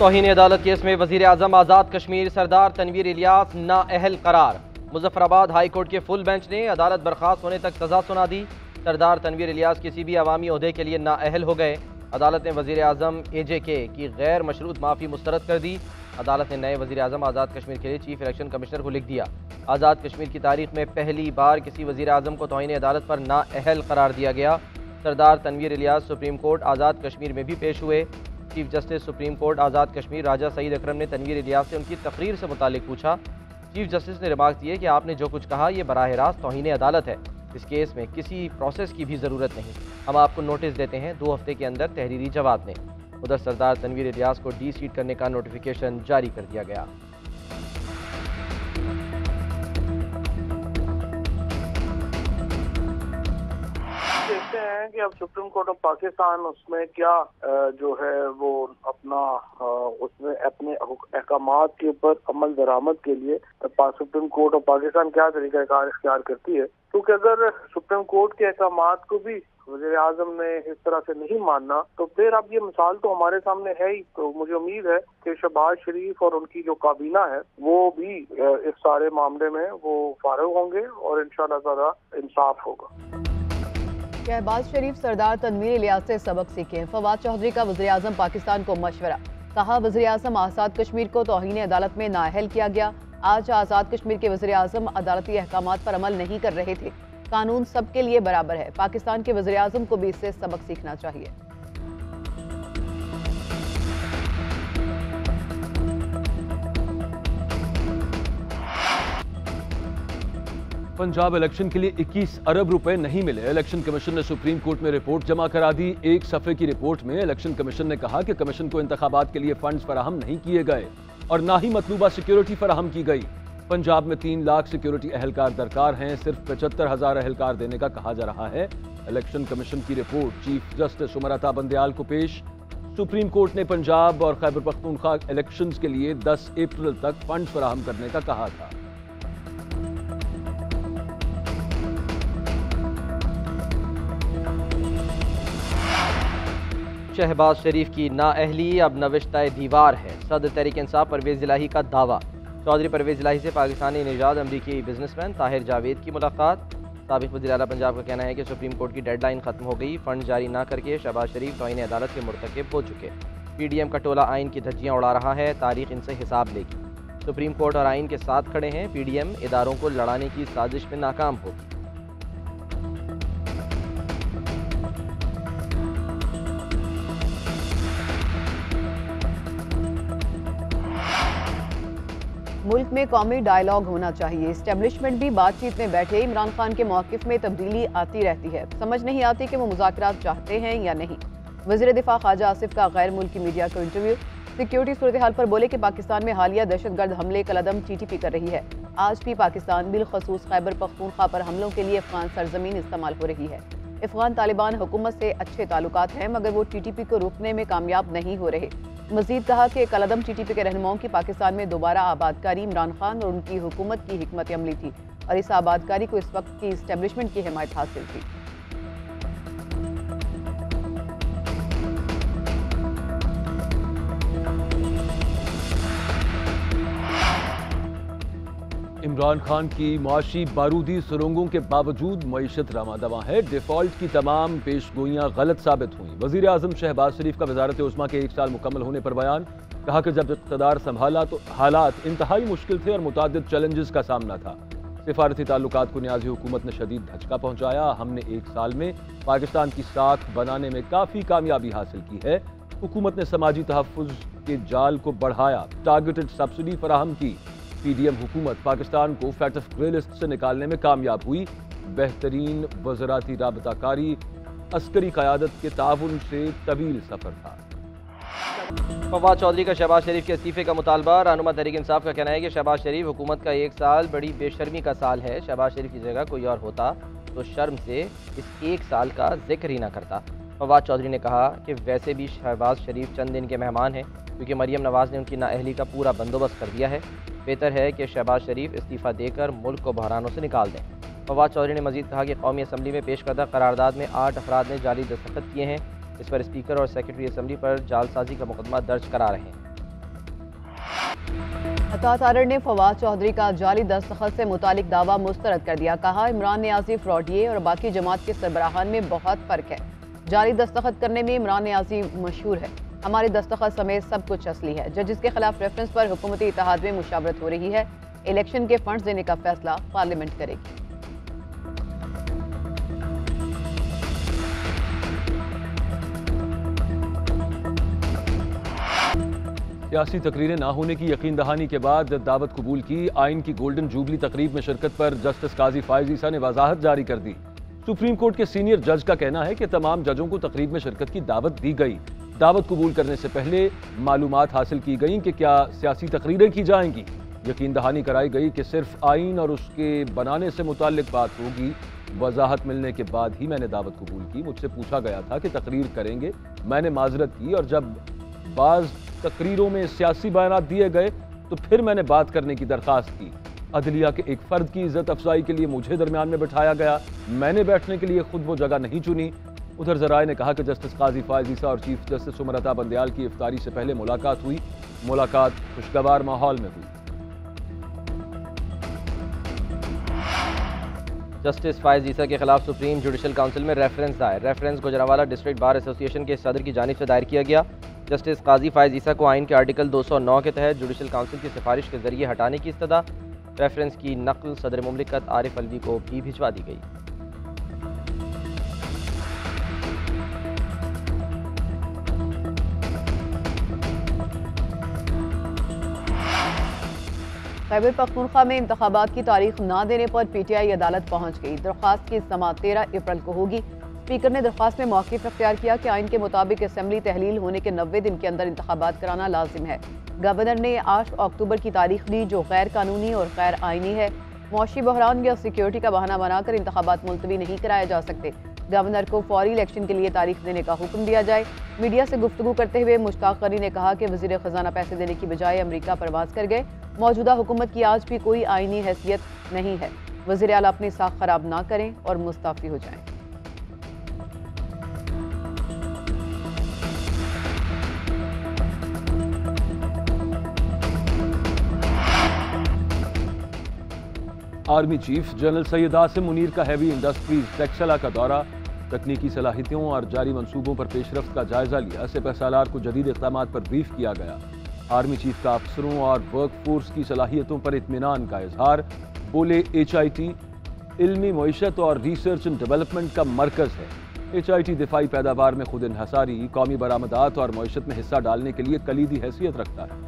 तौहीन अदालत केस में वजीर आजम आज़ाद कश्मीर सरदार तनवीर इलियास नाअहल करार। मुजफ्फराबाद हाई कोर्ट के फुल बेंच ने अदालत बर्खास्त होने तक सजा सुना दी। सरदार तनवीर इलियास किसी भी अवामी ओहदे के लिए नाअहल हो गए। अदालत ने वजीर आजम AJK की गैर मशरूत माफ़ी मुस्तरद कर दी। अदालत ने नए वजीर आजम आज़ाद कश्मीर के लिए चीफ इलेक्शन कमिश्नर को लिख दिया। आज़ाद कश्मीर की तारीख में पहली बार किसी वजीर आजम को तौहीन अदालत पर नाअहल करार दिया गया। सरदार तनवीर इलियास सुप्रीम कोर्ट आज़ाद कश्मीर में भी पेश हुए। Chief justice supreme court Azad Kashmir राजा सईद अकरम ने तनवीर इलियास से उनकी तकरीर से मुतालिक पूछा। चीफ जस्टिस ने रिमार्क दिए कि आपने जो कुछ कहा यह बराह रास्त तौहीन अदालत है। इस केस में किसी प्रोसेस की भी ज़रूरत नहीं। हम आपको नोटिस देते हैं, 2 हफ्ते के अंदर तहरीरी जवाब दें। उधर सरदार तनवीर इलियास को डी-सीट करने का नोटिफिकेशन जारी कर दिया गया। देखते हैं कि अब सुप्रीम कोर्ट ऑफ पाकिस्तान उसमें क्या जो है वो उसमें अपने अहकामात के ऊपर अमल दरामद के लिए सुप्रीम कोर्ट ऑफ पाकिस्तान क्या तरीक़ाकार इख्तियार करती है। क्योंकि अगर सुप्रीम कोर्ट के अहकामात को भी वज़ीर आज़म ने इस तरह से नहीं मानना तो फिर अब ये मिसाल तो हमारे सामने है ही। तो मुझे उम्मीद है कि शहबाज शरीफ और उनकी जो काबीना है वो भी इस सारे मामले में वो फारिग होंगे और इंशाअल्लाह ताला इंसाफ होगा। शहबाज शरीफ सरदार तनवीर इलियास से सबक सीखें। फवाद चौधरी का वज़ीर आज़म पाकिस्तान को मशवरा। कहा, वज़ीर आज़म आज़ाद कश्मीर को तौहीन अदालत में नाअहल किया गया। आज आज़ाद कश्मीर के वज़ीर आज़म अदालती अहकामात पर अमल नहीं कर रहे थे। कानून सबके लिए बराबर है। पाकिस्तान के वज़ीर आज़म को भी इससे सबक सीखना चाहिए। पंजाब इलेक्शन के लिए 21 अरब रुपए नहीं मिले। इलेक्शन कमीशन ने सुप्रीम कोर्ट में रिपोर्ट जमा करा दी। एक सफ़े की रिपोर्ट में इलेक्शन कमीशन ने कहा कि कमीशन को इंतखाबात के लिए फंड्स फराहम नहीं किए गए और ना ही मतलूबा सिक्योरिटी फराहम की गई। पंजाब में 3 लाख सिक्योरिटी अहलकार दरकार हैं। सिर्फ 75,000 अहलकार देने का कहा जा रहा है। इलेक्शन कमीशन की report chief justice Umar Ata Bandial को पेश। सुप्रीम कोर्ट ने पंजाब और खैबर पख्तूनख्वा इलेक्शंस के लिए 10 अप्रैल तक फंड फराहम करने का कहा था। शहबाज शरीफ की नाअहली अब नविश्ता दीवार है। सदर तहरीक इंसाफ परवेज़ इलाही का दावा। चौधरी परवेज़ इलाही से पाकिस्तानी निजात अमरीकी बिजनेसमैन ताहिर जावेद की मुलाकात। साबिक़ वज़ीर आला पंजाब का कहना है कि सुप्रीम कोर्ट की डेडलाइन खत्म हो गई। फंड जारी ना करके शहबाज शरीफ तौहीन अदालत के मुर्तकिब हो चुके। PDM का टोला आइन की धज्जियाँ उड़ा रहा है। तारीख इनसे हिसाब लेगी। सुप्रीम कोर्ट और आइन के साथ खड़े हैं। PDM इदारों को लड़ाने की साजिश में नाकाम होगी। मुल्क में कौमी डायलॉग होना चाहिए। इस्टेब्लिशमेंट भी बातचीत में बैठे। इमरान खान के मौक़िफ़ में तब्दीली आती रहती है। समझ नहीं आती कि वो मुज़ाकरात चाहते हैं या नहीं। वज़ीर दिफा ख्वाजा आसिफ का गैर मुल्की मीडिया को इंटरव्यू। सिक्योरिटी सूरत हाल पर बोले कि पाकिस्तान में हालिया दहशतगर्द हमले कलदम TTP कर रही है। आज भी पाकिस्तान बिलखसूस खैबर पख्तूनख्वा पर हमलों के लिए अफगान सरजमीन इस्तेमाल हो रही है। अफगान तालिबान हुकूमत से अच्छे ताल्लुकात हैं मगर वो TTP को रोकने में कामयाब नहीं हो रहे। मजीद कहा कि कलदम TTP के रहनुमाओं की पाकिस्तान में दोबारा आबादकारी इमरान खान और उनकी हुकूमत की हिकमत अमली थी और इस आबादकारी को इस वक्त की इस्टेब्लिशमेंट की हिमायत हासिल थी। इमरान खान की मुआशी बारूदी सुरंगों के बावजूद मईशत रमादवा है। डिफॉल्ट की तमाम पेशगोइयां गलत साबित हुई। वजीर आजम शहबाज शरीफ का वजारत उस्मा के 1 साल मुकम्मल होने पर बयान। कहा कि जब इक़्तिदार संभाला तो हालात इंतहाई मुश्किल थे और मुतादिद चैलेंजेस का सामना था। सिफारती ताल्लुकात को न्याजी हुकूमत ने शदीद धचका पहुंचाया। हमने 1 साल में पाकिस्तान की साख बनाने में काफ़ी कामयाबी हासिल की है। हुकूमत ने समाजी तहफ़्फ़ुज़ के जाल को बढ़ाया। टारगेटेड सब्सिडी फराहम की। PDM हुकूमत पाकिस्तान को फैट ऑफ ग्रे लिस्ट से निकालने में कामयाब हुई। बेहतरीन वज़राती राबताकारी अस्करी क़यादत के ताउन से तवील सफ़र था। फवाद चौधरी का शहबाज शरीफ के इस्तीफे का मुतालबा। रहनुमा तहरीक इंसाफ का कहना है कि शहबाज शरीफ हुकूमत का 1 साल बड़ी बेशर्मी का साल है। शहबाज शरीफ की जगह कोई और होता तो शर्म से इस 1 साल का जिक्र ही ना करता। फवाद चौधरी ने कहा कि वैसे भी शहबाज शरीफ चंद दिन के मेहमान हैं क्योंकि मरियम नवाज़ ने उनकी नाअहली का पूरा बंदोबस्त कर दिया है। बेहतर है कि शहबाज शरीफ इस्तीफ़ा देकर मुल्क को बहरानों से निकाल दें। फवाद चौधरी ने मजीद कहा कि कौमी असम्बली में पेश करदा करारदाद में 8 अफराद ने जाली दस्तखत किए हैं। इस पर स्पीकर और सेक्रेटरी असम्बली पर जालसाजी का मुकदमा दर्ज करा रहे हैं। आफ्ताब तारड़ ने फवाद चौधरी का जाली दस्तखत से मुतालिक दावा मुस्तरद कर दिया। कहा, इमरान नियाजी फ्रॉडिये और बाकी जमात के सरबराहान में बहुत फर्क है। जाली दस्तखत करने में इमरान नियाजी मशहूर है। हमारे दस्तखत समेत सब कुछ असली है। जजिस के खिलाफ रेफरेंस पर हुकूमती इत्तेहाद में मुशावरत हो रही है। इलेक्शन के फंड्स देने का फैसला पार्लियामेंट करेगी। सियासी तकरीरें ना होने की यकीन दहानी के बाद दावत कबूल की। आइन की गोल्डन जुबली तकरीब में शिरकत पर जस्टिस काजी फायज ईसा ने वजाहत जारी कर दी। सुप्रीम कोर्ट के सीनियर जज का कहना है कि तमाम जजों को तकरीब में शिरकत की दावत दी गई। दावत कबूल करने से पहले मालूमात हासिल की गई कि क्या सियासी तकरीरें की जाएंगी। यकीन दहानी कराई गई कि सिर्फ आइन और उसके बनाने से मुताल्लिक बात होगी। वजाहत मिलने के बाद ही मैंने दावत कबूल की। मुझसे पूछा गया था कि तकरीर करेंगे, मैंने माजरत की और जब बाज तकरीरों में सियासी बयान दिए गए तो फिर मैंने बात करने की दरख्वास्त की। अदलिया के एक फर्द की इज्जत अफजाई के लिए मुझे दरमियान में बैठाया गया। मैंने बैठने के लिए खुद वो जगह नहीं चुनी। उधर जराए ने कहा कि जस्टिस काजी फायज ईसा और चीफ जस्टिस उमर अता बंदयाल की इफ्तारी से पहले मुलाकात हुई। मुलाकात खुशगवार माहौल में हुई। जस्टिस फायज ईसा के खिलाफ सुप्रीम जुडिशल काउंसिल में रेफरेंस दायर। Reference Gujranwala district bar association के सदर की जानिब से दायर किया गया। जस्टिस काजी फायज ईसा को आइन के आर्टिकल 209 के तहत जुडिशल काउंसिल की सिफारिश के जरिए हटाने की इस्तदा। रेफरेंस की नकल सदर मुमलिकत आरिफ अलवी को भी भिजवा दी गई। खैबर पख्तूनख्वा में इंतखाबात की तारीख न देने पर पीटीआई अदालत पहुंच गई। दरख्वास्त की समाअत 13 अप्रैल को होगी। स्पीकर ने दरख्वास्त में मौक़िफ़ इख्तियार किया कि आइन के मुताबिक असम्बली तहलील होने के 90 दिन के अंदर इंतखाबात कराना लाजिम है। गवर्नर ने 8 अक्टूबर की तारीख दी जो गैर कानूनी और गैर आइनी है। मौशी बहरान या सिक्योरिटी का बहाना बनाकर इंतखाबात मुलतवी नहीं कराए जा सकते। गवर्नर को फौरी इलेक्शन के लिए तारीख देने का हुक्म दिया जाए। मीडिया से गुफ्तगू करते हुए मुश्ताक गनी ने कहा कि वज़ीर ख़जाना पैसे देने की बजाय अमरीका परवाज कर गए। मौजूदा हुकूमत की आज भी कोई आइनी हैसियत नहीं है। वज़ीर आला अपनी साख खराब ना करें और मुस्तफ़ी हो जाएं। Army chief general Syed Asim Munir का हैवी इंडस्ट्रीज टेक्सला का दौरा। तकनीकी सलाहियतों और जारी मंसूबों पर पेशरफ्त का जायजा लिया। सिपहसालार को जदीद इक़दामात पर ब्रीफ किया गया। आर्मी चीफ का अफसरों और वर्क फोर्स की सलाहियतों पर इत्मीनान का इजहार। बोले HIT इल्मी मईशत और रिसर्च एंड डेवलपमेंट का मरकज है। HIT दिफाई पैदावार में खुद इन्हसारी, कौमी बरामदात और मईशत में हिस्सा डालने के लिए कलीदी हैसियत रखता है।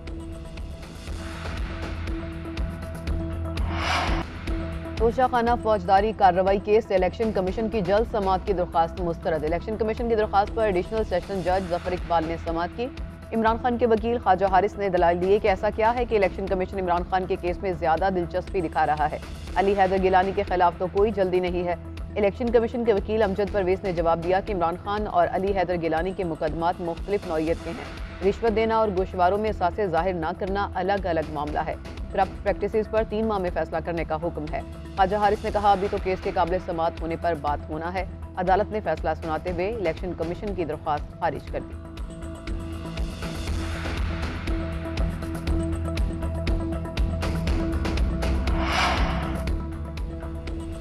तोशाखाना फौजदारी कार्रवाई केस से इलेक्शन कमीशन की जल्द समाअत की दरख्वास्त मुस्तरद। इलेक्शन कमीशन की दरख्वास्त पर एडिशनल सेशन जज जफर इकबाल ने समाअत की। इमरान खान के वकील ख्वाजा हारिस ने दलाइल दिए कि ऐसा क्या है कि इलेक्शन कमीशन इमरान खान के केस में ज्यादा दिलचस्पी दिखा रहा है। अली हैदर गिलानी के खिलाफ तो कोई जल्दी नहीं है। इलेक्शन कमीशन के वकील अमजद परवेज ने जवाब दिया कि इमरान खान और अली हैदर गिलानी के मुकदमात मुख्तलिफ नौइयत के हैं। रिश्वत देना और गोशवारों में सासे जाहिर न करना अलग अलग मामला है। करप्ट प्रैक्टिसेस पर 3 माह में फैसला करने का हुक्म है। ख्वाजा हारिस ने कहा, अभी तो केस के काबिल समाअत होने पर बात होना है। अदालत ने फैसला सुनाते हुए इलेक्शन कमीशन की दरख्वास्त खारिज कर दी।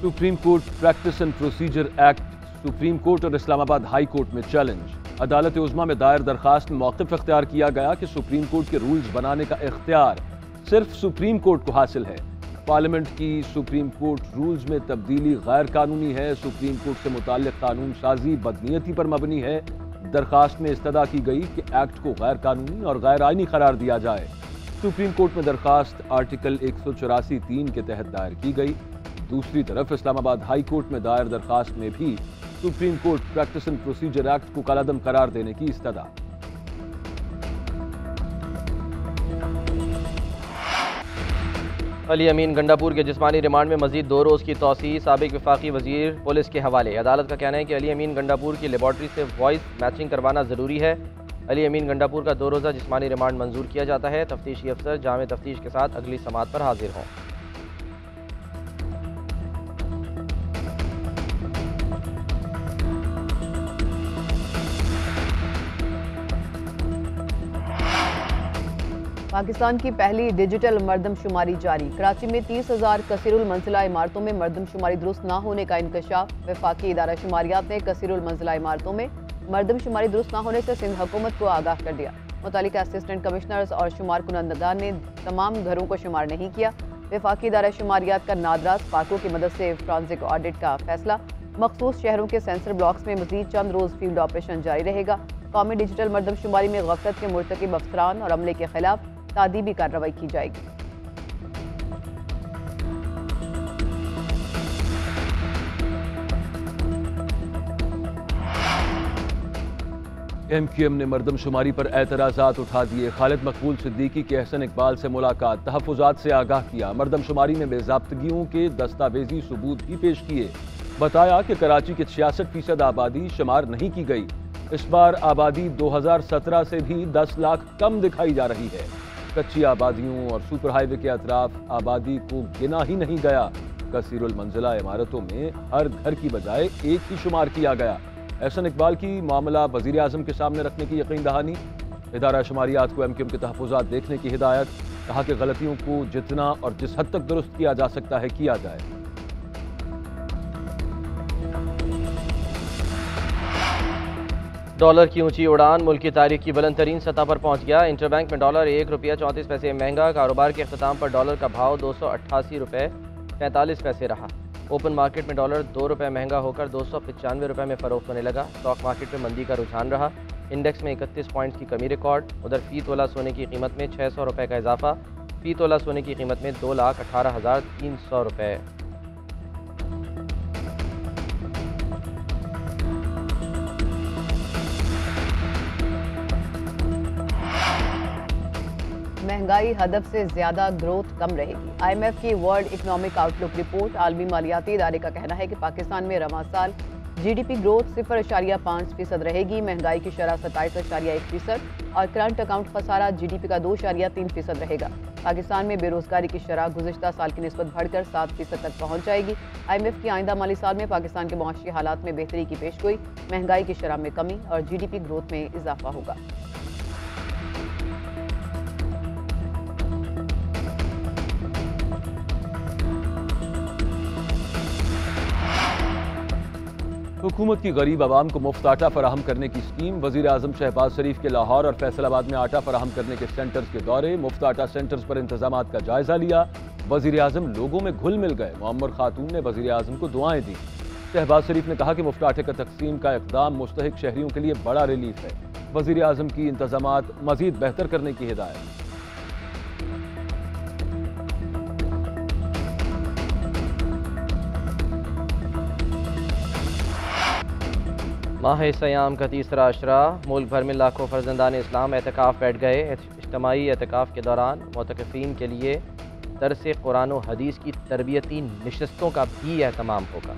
Supreme court practice and procedure act supreme court और इस्लामाबाद हाई कोर्ट में चैलेंज। अदालत उज़्मा में दायर दरखास्त में मौक़िफ़ इख्तियार किया गया कि सुप्रीम कोर्ट के रूल्स बनाने का इख्तियार सिर्फ सुप्रीम कोर्ट को हासिल है। पार्लियामेंट की सुप्रीम कोर्ट रूल्स में तब्दीली गैर कानूनी है। सुप्रीम कोर्ट से मुताल्लिक़ कानून साजी बदनीयती पर मबनी है। दरखास्त में इस्तदा की गई कि एक्ट को गैर कानूनी और गैर आइनी करार दिया जाए। सुप्रीम कोर्ट में दरखास्त आर्टिकल 184(3) के तहत दायर की गई। दूसरी तरफ इस्लामाबाद हाई कोर्ट में दायर दरखास्त में भी supreme court practice and procedure act को कलादम करार देने की इस्तदा। अली अमीन गंडापुर के जिस्मानी रिमांड में मजीद 2 रोज़ की तौसीह। साबिक वफाकी वजीर पुलिस के हवाले। अदालत का कहना है कि अली अमीन गंडापुर की लेबॉर्ट्री से वॉइस मैचिंग करवाना ज़रूरी है। अली अमीन गंडापुर का 2 रोज़ा जिस्मानी रिमांड मंजूर किया जाता है। तफ्तीशी अफसर जामे तफ्तीश के साथ अगली समाअत पर हाजिर हों। पाकिस्तान की पहली डिजिटल मरदमशुमारी जारी। कराची में 30,000 कसीरुल मंजिला इमारतों में मरदमशुमारी दुरुस्त न होने का इंकशाफ। वफाकी इदारा शुमारियात ने कसीरुल मंजिला इमारतों में मरदमशुमारी दुरुस्त न होने से सिंध हुकूमत को आगाह कर दिया। मुतालिका असिस्टेंट कमिश्नर्स और शुमार कुनंदगान ने तमाम घरों को शुमार नहीं किया। वफाकी इदारा शुमारियात का नादराज पार्कों की मदद से फ्रांसिक ऑडिट का फैसला। मखसूस शहरों के सेंसर ब्लॉक्स में मजीद चंद रोज फील्ड ऑपरेशन जारी रहेगा। कौमी डिजिटल मरदमशुमारी में गफलत के मुर्तकिब अफसरान और अमले के खिलाफ तादीबी कार्रवाई की जाएगी। MQM ने मरदमशुमारी पर एतराज़ात उठा दिए। खालिद मकबूल सिद्दीकी के अहसन इकबाल से मुलाकात, तहफ़्फ़ुज़ात से आगाह किया। मरदमशुमारी में बेज़ाब्तगियों के दस्तावेजी सबूत भी पेश किए। बताया कि कराची की 66% आबादी शुमार नहीं की गई। इस बार आबादी 2017 से भी 10 लाख कम दिखाई जा रही है। कच्ची आबादियों और सुपर हाईवे के अतराफ आबादी को गिना ही नहीं गया। कसीरुल मंजिला इमारतों में हर घर की बजाय एक ही शुमार किया गया। एहसन इकबाल की मामला वज़ीर आज़म के सामने रखने की यकीन दहानी। इदारा शुमारियात को MQM के तहफ़्फ़ुज़ात देखने की हिदायत। कहा कि गलतियों को जितना और जिस हद तक दुरुस्त किया जा सकता है किया जाए। डॉलर की ऊंची उड़ान मुल्क की तारीख की बुलंद तरीन सतह पर पहुंच गया। इंटरबैंक में डॉलर 1 रुपया 34 पैसे महंगा। कारोबार के अख्ताम पर डॉलर का भाव 288 रुपये 45 पैसे रहा। ओपन मार्केट में डॉलर 2 रुपये महंगा होकर 295 रुपये में फरोख्त होने लगा। स्टॉक मार्केट में मंदी का रुझान रहा। इंडेक्स में 31 पॉइंट्स की कमी रिकॉर्ड। उधर फी तोला सोने की कीमत में 600 रुपये का इजाफा। फी तोला सोने की कीमत में 2,18,300 रुपये। महंगाई हदफ से ज्यादा ग्रोथ कम रहेगी। IMF की वर्ल्ड इकोनॉमिक आउटलुक रिपोर्ट। आलमी मालियाती इदारे का कहना है कि पाकिस्तान में रवां साल GDP ग्रोथ 0.5% रहेगी। महंगाई की शरह 27.1% और करंट अकाउंट खसारा GDP का 2.3% रहेगा। पाकिस्तान में बेरोजगारी की शरह गुज़िश्ता साल की निस्बत बढ़कर 7% तक पहुंच जाएगी। IMF की आइंदा माली साल में पाकिस्तान के मुआशी हालात में बेहतरी की पेशगोई, महंगाई की शरह में कमी और GDP ग्रोथ में इजाफा होगा। हुकूमत की गरीब आवाम को मुफ्त आटा फराहम करने की स्कीम। वज़ीर आज़म शहबाज शरीफ के लाहौर और फैसलाबाद में आटा फराहम करने के सेंटर्स के दौरे। मुफ्त आटा सेंटर्स पर इंतजामात का जायजा लिया। वज़ीर आज़म लोगों में घुल मिल गए। मुअम्मर खातून ने वज़ीर आज़म को दुआएं दी। शहबाज शरीफ ने कहा कि मुफ्त आटे का तकसीम का इक़दाम मुस्तहिक शहरियों के लिए बड़ा रिलीफ है। वज़ीर आज़म की इंतजामात मज़ीद बेहतर करने की हिदायत। माह सयाम का तीसरा अशरा। मुल्क भर में लाखों फर्जंदान इस्लाम एतकाफ़ बैठ गए। इज्तिमाई एतकाफ़ के दौरान मुतकफ़ीन के लिए दरस कुरान व हदीस की तरबियती नशस्तों का भी एहतमाम होगा।